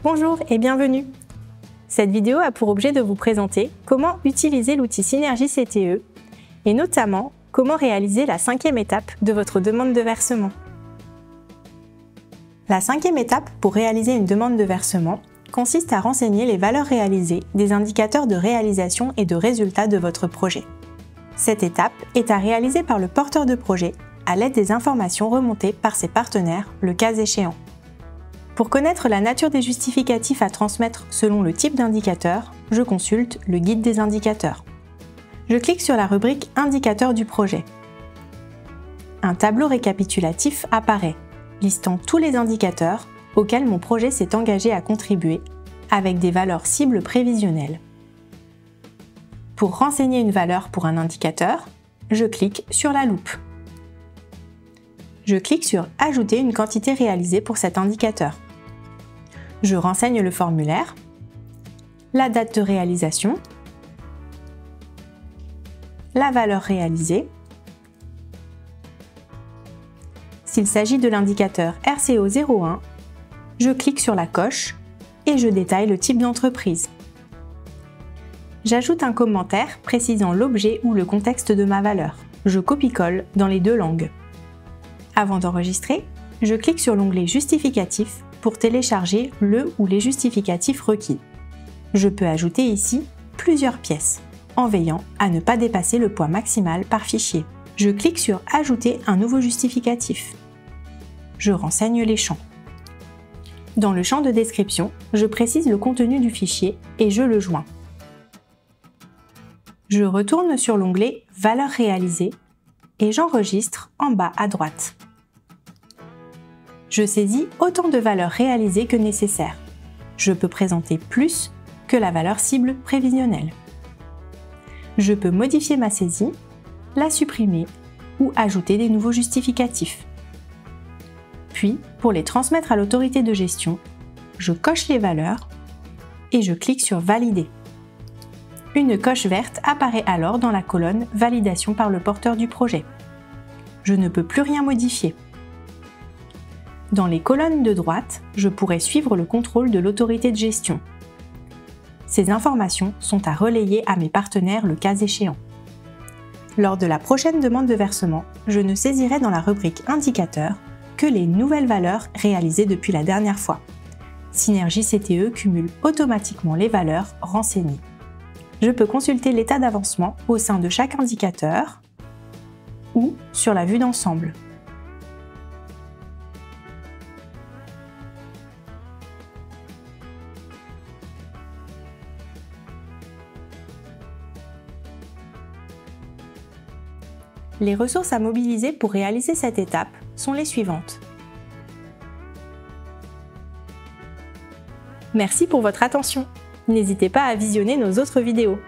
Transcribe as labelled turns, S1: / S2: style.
S1: Bonjour et bienvenue. Cette vidéo a pour objet de vous présenter comment utiliser l'outil Synergie CTE et notamment comment réaliser la 5e étape de votre demande de versement. La 5e étape pour réaliser une demande de versement consiste à renseigner les valeurs réalisées des indicateurs de réalisation et de résultats de votre projet. Cette étape est à réaliser par le porteur de projet à l'aide des informations remontées par ses partenaires, le cas échéant. Pour connaître la nature des justificatifs à transmettre selon le type d'indicateur, je consulte le guide des indicateurs. Je clique sur la rubrique Indicateurs du projet. Un tableau récapitulatif apparaît, listant tous les indicateurs auxquels mon projet s'est engagé à contribuer, avec des valeurs cibles prévisionnelles. Pour renseigner une valeur pour un indicateur, je clique sur la loupe. Je clique sur « Ajouter une quantité réalisée pour cet indicateur ». Je renseigne le formulaire, la date de réalisation, la valeur réalisée. S'il s'agit de l'indicateur RCO01, je clique sur la coche et je détaille le type d'entreprise. J'ajoute un commentaire précisant l'objet ou le contexte de ma valeur. Je copie-colle dans les deux langues. Avant d'enregistrer, je clique sur l'onglet Justificatif pour télécharger le ou les justificatifs requis. Je peux ajouter ici plusieurs pièces, en veillant à ne pas dépasser le poids maximal par fichier. Je clique sur Ajouter un nouveau justificatif. Je renseigne les champs. Dans le champ de description, je précise le contenu du fichier et je le joins. Je retourne sur l'onglet Valeurs réalisées et j'enregistre en bas à droite. Je saisis autant de valeurs réalisées que nécessaire. Je peux présenter plus que la valeur cible prévisionnelle. Je peux modifier ma saisie, la supprimer ou ajouter des nouveaux justificatifs. Puis, pour les transmettre à l'autorité de gestion, je coche les valeurs et je clique sur Valider. Une coche verte apparaît alors dans la colonne Validation par le porteur du projet. Je ne peux plus rien modifier. Dans les colonnes de droite, je pourrai suivre le contrôle de l'autorité de gestion. Ces informations sont à relayer à mes partenaires le cas échéant. Lors de la prochaine demande de versement, je ne saisirai dans la rubrique Indicateurs que les nouvelles valeurs réalisées depuis la dernière fois. Synergie CTE cumule automatiquement les valeurs renseignées. Je peux consulter l'état d'avancement au sein de chaque indicateur ou sur la vue d'ensemble. Les ressources à mobiliser pour réaliser cette étape sont les suivantes. Merci pour votre attention. N'hésitez pas à visionner nos autres vidéos.